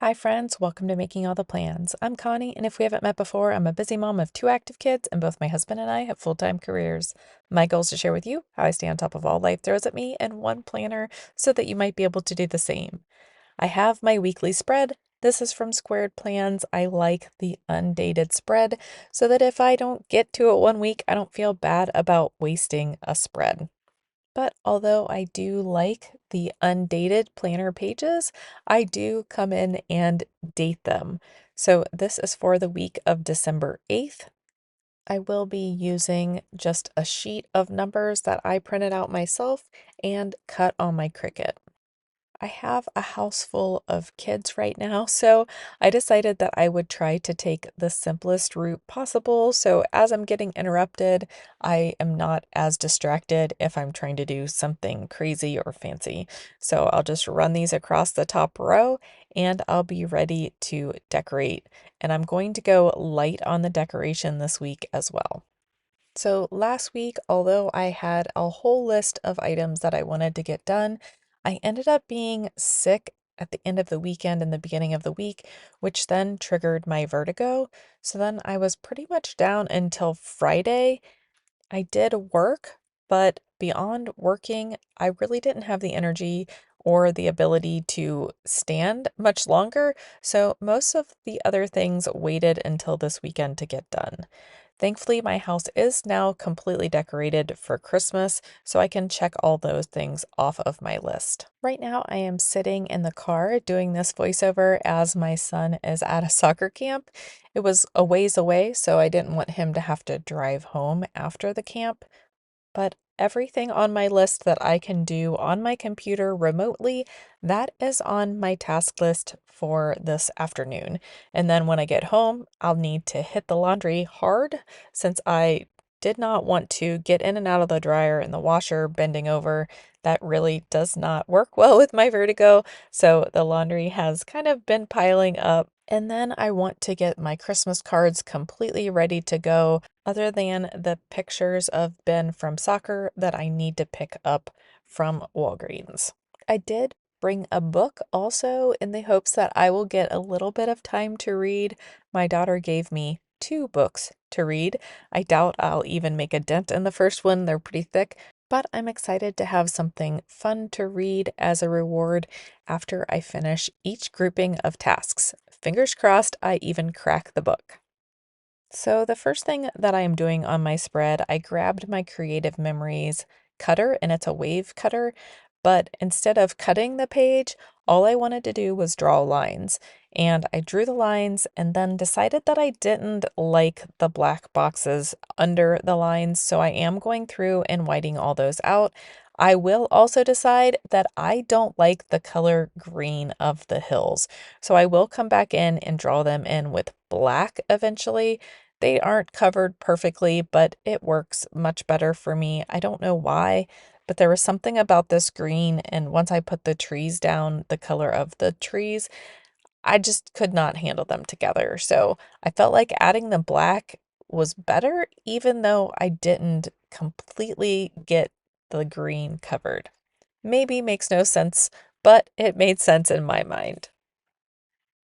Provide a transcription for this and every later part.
Hi, friends. Welcome to Making All the Plans. I'm Connie, and if we haven't met before, I'm a busy mom of two active kids, and both my husband and I have full time careers. My goal is to share with you how I stay on top of all life throws at me in one planner so that you might be able to do the same. I have my weekly spread. This is from Squared Plans. I like the undated spread so that if I don't get to it one week, I don't feel bad about wasting a spread. But although I do like the undated planner pages, I do come in and date them. So this is for the week of December 8th. I will be using just a sheet of numbers that I printed out myself and cut on my Cricut. I have a house full of kids right now, so I decided that I would try to take the simplest route possible. So as I'm getting interrupted, I am not as distracted if I'm trying to do something crazy or fancy. So I'll just run these across the top row and I'll be ready to decorate. And I'm going to go light on the decoration this week as well. So last week, although I had a whole list of items that I wanted to get done, I ended up being sick at the end of the weekend and the beginning of the week, which then triggered my vertigo. So then I was pretty much down until Friday. I did work, but beyond working, I really didn't have the energy or the ability to stand much longer. So most of the other things waited until this weekend to get done. Thankfully, my house is now completely decorated for Christmas, so I can check all those things off of my list. Right now, I am sitting in the car doing this voiceover as my son is at a soccer camp. It was a ways away, so I didn't want him to have to drive home after the camp. But everything on my list that I can do on my computer remotely, that is on my task list for this afternoon. And then when I get home, I'll need to hit the laundry hard since I did not want to get in and out of the dryer and the washer bending over. That really does not work well with my vertigo. So the laundry has kind of been piling up. And then I want to get my Christmas cards completely ready to go other than the pictures of Ben from soccer that I need to pick up from Walgreens. I did bring a book also in the hopes that I will get a little bit of time to read. My daughter gave me two books to read. I doubt I'll even make a dent in the first one, they're pretty thick. But I'm excited to have something fun to read as a reward after I finish each grouping of tasks. Fingers crossed I even crack the book. So the first thing that I am doing on my spread, I grabbed my Creative Memories cutter, and it's a wave cutter, but instead of cutting the page, all I wanted to do was draw lines. And I drew the lines and then decided that I didn't like the black boxes under the lines, so I am going through and whiting all those out. I will also decide that I don't like the color green of the hills, so I will come back in and draw them in with black eventually. They aren't covered perfectly, but it works much better for me. I don't know why, but there was something about this green, and once I put the trees down, the color of the trees, I just could not handle them together. So I felt like adding the black was better, even though I didn't completely get the green covered. Maybe makes no sense, but it made sense in my mind.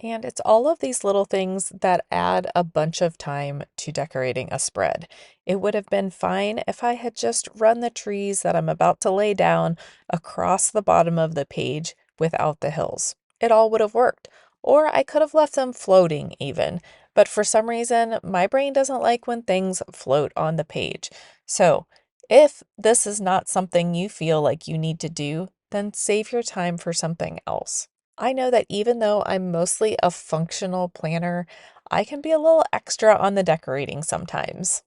And it's all of these little things that add a bunch of time to decorating a spread. It would have been fine if I had just run the trees that I'm about to lay down across the bottom of the page without the hills. It all would have worked. Or I could have left them floating even. But for some reason, my brain doesn't like when things float on the page. So if this is not something you feel like you need to do, then save your time for something else. I know that even though I'm mostly a functional planner, I can be a little extra on the decorating sometimes.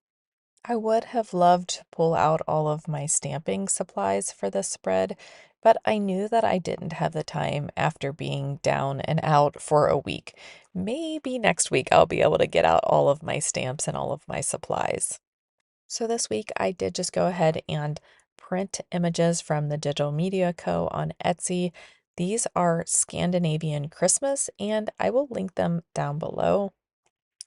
I would have loved to pull out all of my stamping supplies for this spread, but I knew that I didn't have the time after being down and out for a week. Maybe next week I'll be able to get out all of my stamps and all of my supplies. So this week I did just go ahead and print images from the Digital Media Co. on Etsy. These are Scandinavian Christmas, and I will link them down below.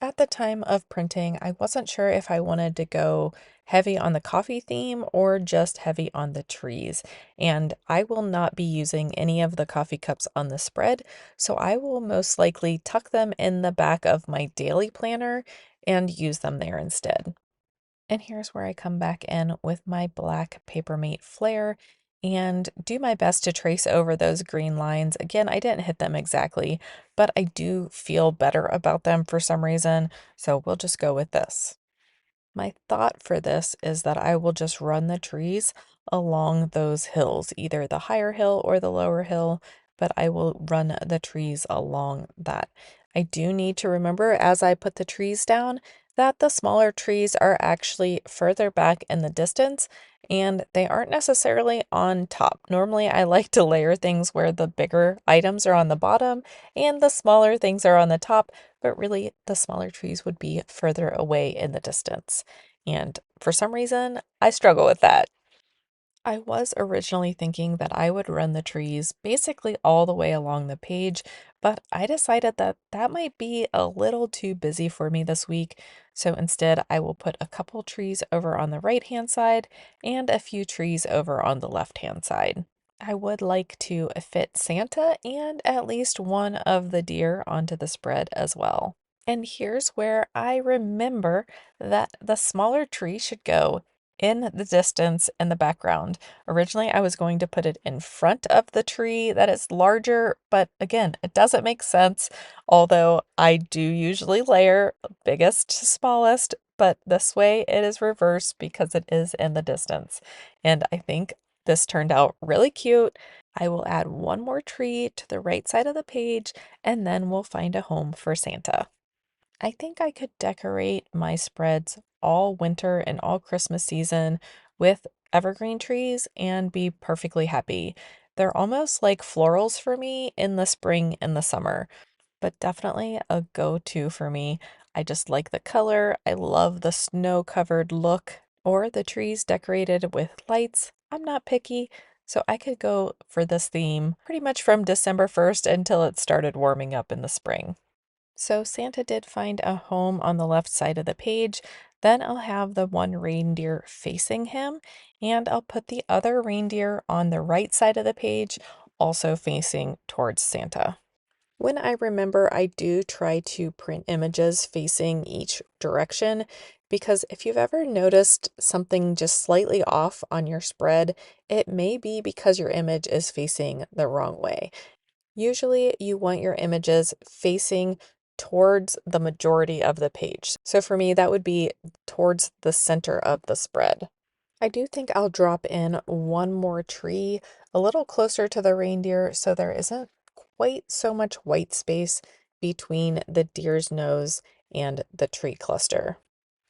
At the time of printing, I wasn't sure if I wanted to go heavy on the coffee theme or just heavy on the trees. And I will not be using any of the coffee cups on the spread, so I will most likely tuck them in the back of my daily planner and use them there instead. And here's where I come back in with my black Papermate Flare and do my best to trace over those green lines. Again, I didn't hit them exactly, but I do feel better about them for some reason, so we'll just go with this. My thought for this is that I will just run the trees along those hills, either the higher hill or the lower hill, but I will run the trees along that. I do need to remember as I put the trees down that the smaller trees are actually further back in the distance and they aren't necessarily on top. Normally, I like to layer things where the bigger items are on the bottom and the smaller things are on the top, but really the smaller trees would be further away in the distance. And for some reason, I struggle with that. I was originally thinking that I would run the trees basically all the way along the page, but I decided that that might be a little too busy for me this week. So instead, I will put a couple trees over on the right-hand side and a few trees over on the left-hand side. I would like to fit Santa and at least one of the deer onto the spread as well. And here's where I remember that the smaller tree should go in the distance in the background. Originally, I was going to put it in front of the tree that is larger, but again, it doesn't make sense. Although I do usually layer biggest to smallest, but this way it is reversed because it is in the distance. And I think this turned out really cute. I will add one more tree to the right side of the page, and then we'll find a home for Santa. I think I could decorate my spreads all winter and all Christmas season with evergreen trees and be perfectly happy. They're almost like florals for me in the spring and the summer, but definitely a go-to for me. I just like the color. I love the snow-covered look or the trees decorated with lights. I'm not picky, so I could go for this theme pretty much from December 1st until it started warming up in the spring. So Santa did find a home on the left side of the page. Then I'll have the one reindeer facing him, and I'll put the other reindeer on the right side of the page, also facing towards Santa. When I remember, I do try to print images facing each direction because if you've ever noticed something just slightly off on your spread, it may be because your image is facing the wrong way. Usually you want your images facing towards the majority of the page. So for me, that would be towards the center of the spread. I do think I'll drop in one more tree a little closer to the reindeer so there isn't quite so much white space between the deer's nose and the tree cluster.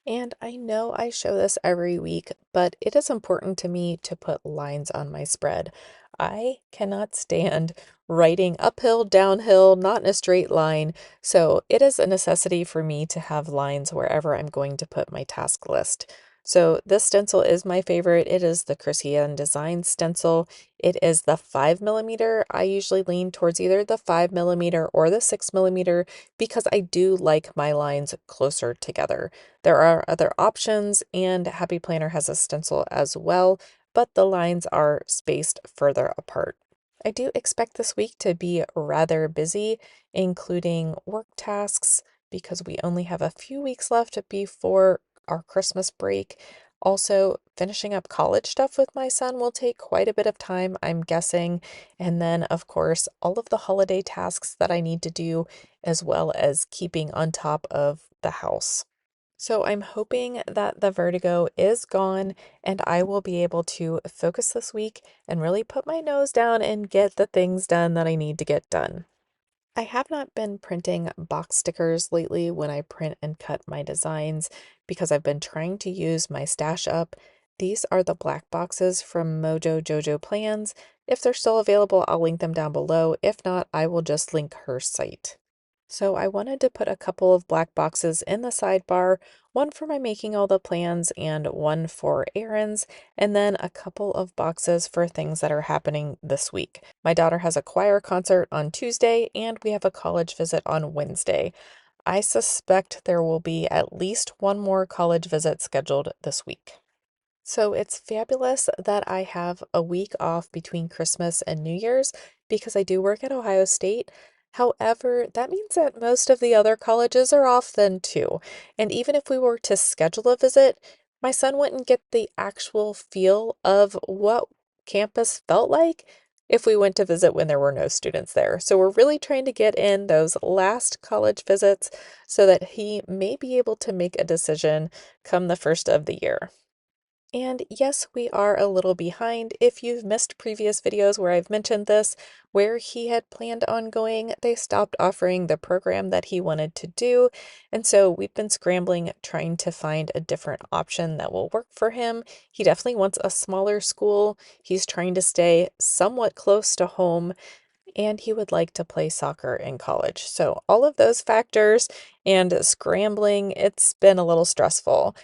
And I know I show this every week, but it is important to me to put lines on my spread. I cannot stand writing uphill, downhill, not in a straight line. So it is a necessity for me to have lines wherever I'm going to put my task list. So this stencil is my favorite. It is the Christian Design stencil. It is the 5 millimeter. I usually lean towards either the 5 millimeter or the 6 millimeter because I do like my lines closer together. There are other options, and Happy Planner has a stencil as well, but the lines are spaced further apart. I do expect this week to be rather busy, including work tasks, because we only have a few weeks left before our Christmas break. Also, finishing up college stuff with my son will take quite a bit of time, I'm guessing. And then, of course, all of the holiday tasks that I need to do, as well as keeping on top of the house. So I'm hoping that the vertigo is gone and I will be able to focus this week and really put my nose down and get the things done that I need to get done. I have not been printing box stickers lately when I print and cut my designs because I've been trying to use my stash up. These are the black boxes from Mojo Jojo Plans. If they're still available, I'll link them down below. If not, I will just link her site. So I wanted to put a couple of black boxes in the sidebar, one for my making all the plans and one for errands, and then a couple of boxes for things that are happening this week. My daughter has a choir concert on Tuesday and we have a college visit on Wednesday. I suspect there will be at least one more college visit scheduled this week. So it's fabulous that I have a week off between Christmas and New Year's because I do work at Ohio State. However, that means that most of the other colleges are off then too. And even if we were to schedule a visit, my son wouldn't get the actual feel of what campus felt like if we went to visit when there were no students there. So we're really trying to get in those last college visits so that he may be able to make a decision come the first of the year. And yes, we are a little behind. If you've missed previous videos where I've mentioned this, where he had planned on going, they stopped offering the program that he wanted to do. And so we've been scrambling, trying to find a different option that will work for him. He definitely wants a smaller school. He's trying to stay somewhat close to home, and he would like to play soccer in college. So all of those factors and scrambling, it's been a little stressful.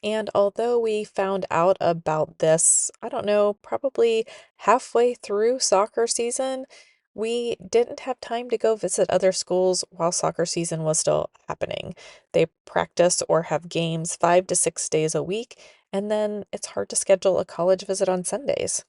And although we found out about this, I don't know, probably halfway through soccer season, we didn't have time to go visit other schools while soccer season was still happening. They practice or have games 5 to 6 days a week, and then it's hard to schedule a college visit on Sundays.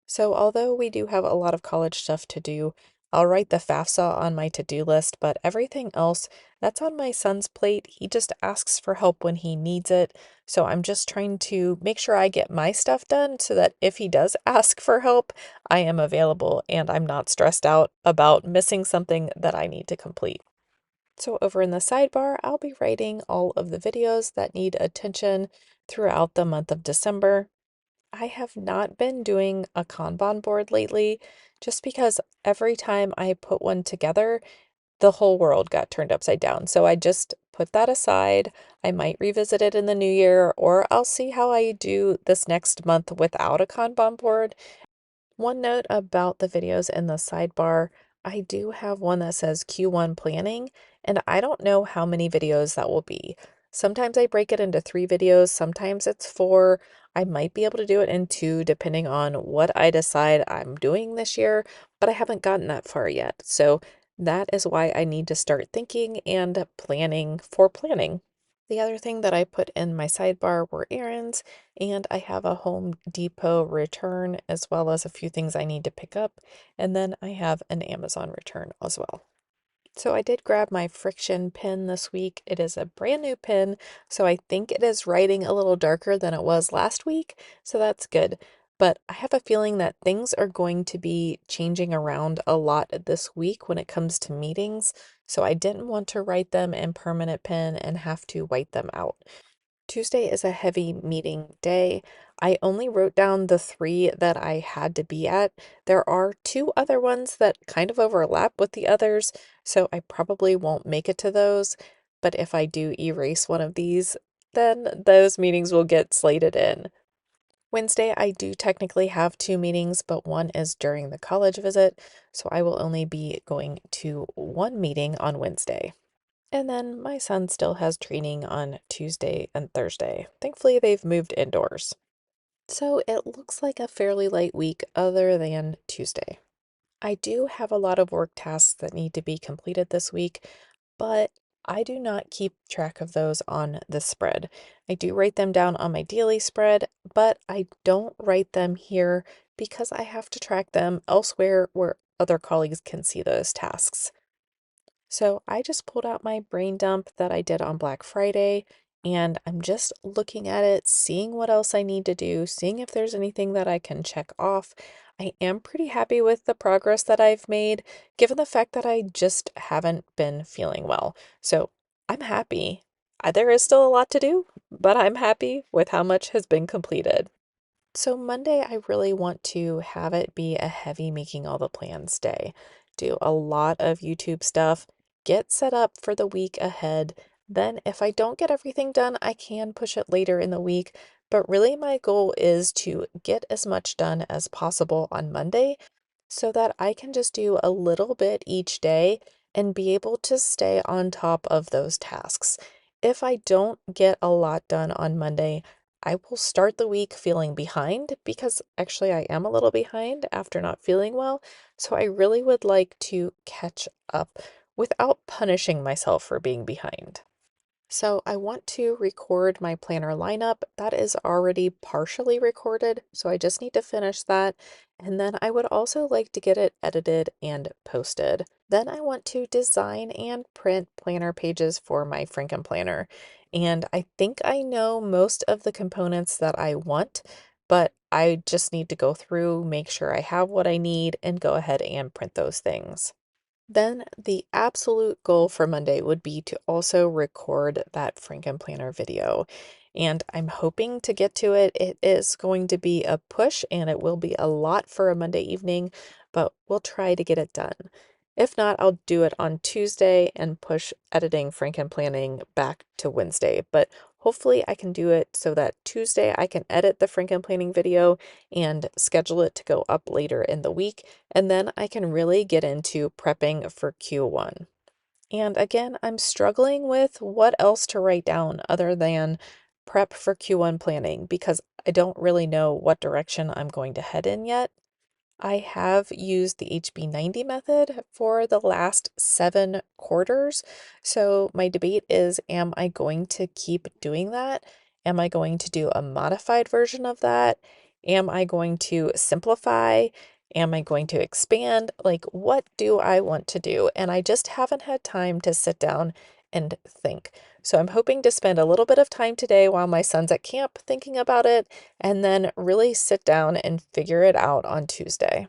So, although we do have a lot of college stuff to do, I'll write the FAFSA on my to-do list, but everything else, that's on my son's plate. He just asks for help when he needs it. So I'm just trying to make sure I get my stuff done so that if he does ask for help, I am available and I'm not stressed out about missing something that I need to complete. So over in the sidebar, I'll be writing all of the videos that need attention throughout the month of December. I have not been doing a Kanban board lately just because every time I put one together, the whole world got turned upside down. So I just put that aside. I might revisit it in the new year, or I'll see how I do this next month without a Kanban board. One note about the videos in the sidebar, I do have one that says Q1 planning, and I don't know how many videos that will be. Sometimes I break it into 3 videos, sometimes it's 4. I might be able to do it in 2 depending on what I decide I'm doing this year, but I haven't gotten that far yet. So that is why I need to start thinking and planning for planning. The other thing that I put in my sidebar were errands, and I have a Home Depot return as well as a few things I need to pick up, and then I have an Amazon return as well. So I did grab my friction pen this week. It is a brand new pen, so I think it is writing a little darker than it was last week, so that's good. But I have a feeling that things are going to be changing around a lot this week when it comes to meetings, so I didn't want to write them in permanent pen and have to white them out. Tuesday is a heavy meeting day. I only wrote down the 3 that I had to be at. There are 2 other ones that kind of overlap with the others, so I probably won't make it to those. But if I do erase one of these, then those meetings will get slated in. Wednesday, I do technically have 2 meetings, but one is during the college visit, so I will only be going to one meeting on Wednesday. And then my son still has training on Tuesday and Thursday. Thankfully, they've moved indoors. So it looks like a fairly light week other than Tuesday. I do have a lot of work tasks that need to be completed this week, but I do not keep track of those on the spread. I do write them down on my daily spread, but I don't write them here because I have to track them elsewhere where other colleagues can see those tasks. So I just pulled out my brain dump that I did on Black Friday, and I'm just looking at it, seeing what else I need to do, seeing if there's anything that I can check off. I am pretty happy with the progress that I've made, given the fact that I just haven't been feeling well. So I'm happy. There is still a lot to do, but I'm happy with how much has been completed. So Monday, I really want to have it be a heavy making all the plans day. Do a lot of YouTube stuff, get set up for the week ahead. Then, if I don't get everything done, I can push it later in the week. But really, my goal is to get as much done as possible on Monday so that I can just do a little bit each day and be able to stay on top of those tasks. If I don't get a lot done on Monday, I will start the week feeling behind because actually I am a little behind after not feeling well. So I really would like to catch up without punishing myself for being behind. So I want to record my planner lineup. That is already partially recorded, so I just need to finish that. And then I would also like to get it edited and posted. Then I want to design and print planner pages for my Franken planner. And I think I know most of the components that I want, but I just need to go through, make sure I have what I need, and go ahead and print those things. Then the absolute goal for Monday would be to also record that Franken Planner video. And I'm hoping to get to it. It is going to be a push and it will be a lot for a Monday evening, but we'll try to get it done. If not, I'll do it on Tuesday and push editing Franken Planning back to Wednesday. But hopefully I can do it so that Tuesday I can edit the Franken Planning video and schedule it to go up later in the week, and then I can really get into prepping for Q1. And again, I'm struggling with what else to write down other than prep for Q1 planning because I don't really know what direction I'm going to head in yet. I have used the HB90 method for the last 7 quarters. So my debate is, am I going to keep doing that? Am I going to do a modified version of that? Am I going to simplify? Am I going to expand? Like, what do I want to do? And I just haven't had time to sit down and think. So I'm hoping to spend a little bit of time today while my son's at camp thinking about it and then really sit down and figure it out on Tuesday.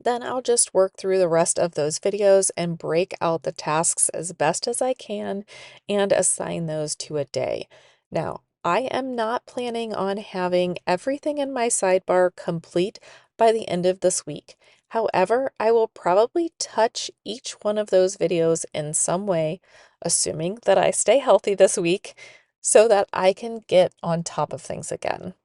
Then I'll just work through the rest of those videos and break out the tasks as best as I can and assign those to a day. Now, I am not planning on having everything in my sidebar complete by the end of this week. However, I will probably touch each one of those videos in some way, assuming that I stay healthy this week, so that I can get on top of things again.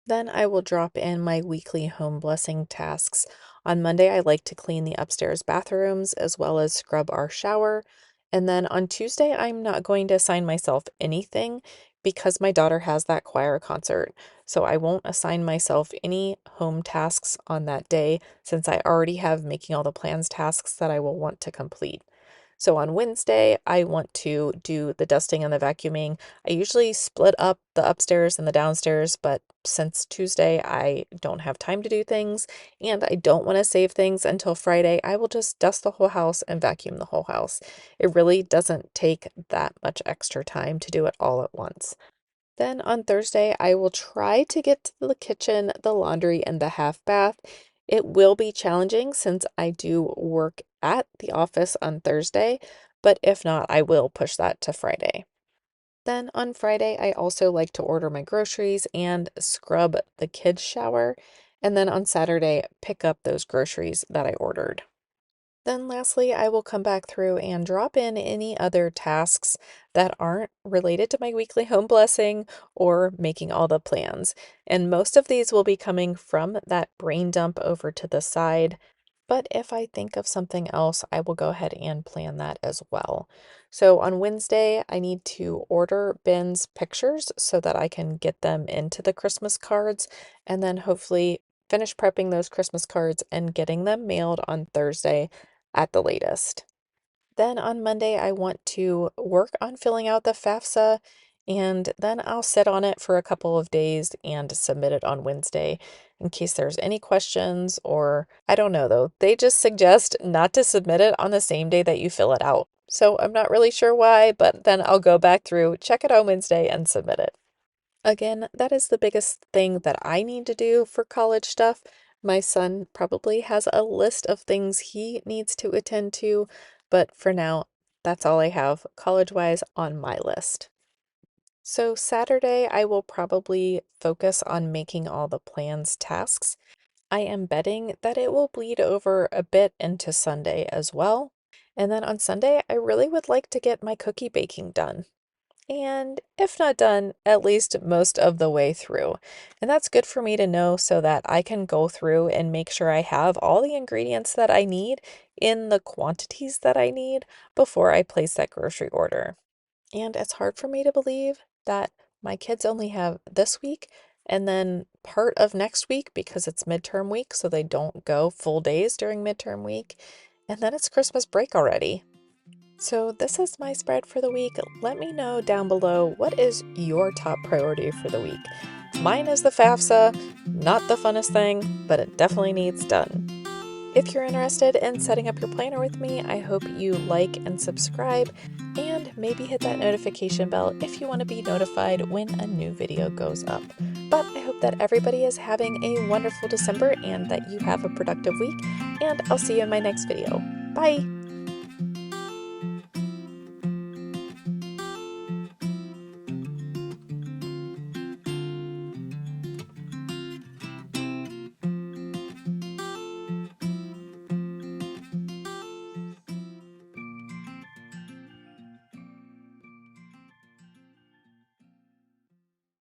Then I will drop in my weekly home blessing tasks. On Monday, I like to clean the upstairs bathrooms as well as scrub our shower. And then on Tuesday, I'm not going to assign myself anything because my daughter has that choir concert. So I won't assign myself any home tasks on that day since I already have making all the plans tasks that I will want to complete. So on Wednesday, I want to do the dusting and the vacuuming. I usually split up the upstairs and the downstairs, but since Tuesday, I don't have time to do things and I don't want to save things until Friday, I will just dust the whole house and vacuum the whole house. It really doesn't take that much extra time to do it all at once. Then on Thursday, I will try to get to the kitchen, the laundry, and the half bath. It will be challenging since I do work at the office on Thursday, but if not, I will push that to Friday. Then on Friday, I also like to order my groceries and scrub the kids' shower. And then on Saturday, pick up those groceries that I ordered. Then lastly, I will come back through and drop in any other tasks that aren't related to my weekly home blessing or making all the plans. And most of these will be coming from that brain dump over to the side. But if I think of something else, I will go ahead and plan that as well. So on Wednesday, I need to order Ben's pictures so that I can get them into the Christmas cards and then hopefully finish prepping those Christmas cards and getting them mailed on Thursday at the latest. Then on Monday, I want to work on filling out the FAFSA and then I'll sit on it for a couple of days and submit it on Wednesday in case there's any questions or I don't know though. They just suggest not to submit it on the same day that you fill it out. So I'm not really sure why, but then I'll go back through, check it on Wednesday and submit it. Again, that is the biggest thing that I need to do for college stuff. My son probably has a list of things he needs to attend to, but for now, that's all I have college-wise on my list. So Saturday, I will probably focus on making all the plans tasks. I am betting that it will bleed over a bit into Sunday as well. And then on Sunday, I really would like to get my cookie baking done and if not done, at least most of the way through. And that's good for me to know so that I can go through and make sure I have all the ingredients that I need in the quantities that I need before I place that grocery order. And it's hard for me to believe that my kids only have this week and then part of next week because it's midterm week, so they don't go full days during midterm week. And then it's Christmas break already. So this is my spread for the week. Let me know down below, what is your top priority for the week? Mine is the FAFSA, not the funnest thing, but it definitely needs done. If you're interested in setting up your planner with me, I hope you like and subscribe, and maybe hit that notification bell if you want to be notified when a new video goes up. But I hope that everybody is having a wonderful December and that you have a productive week, and I'll see you in my next video. Bye!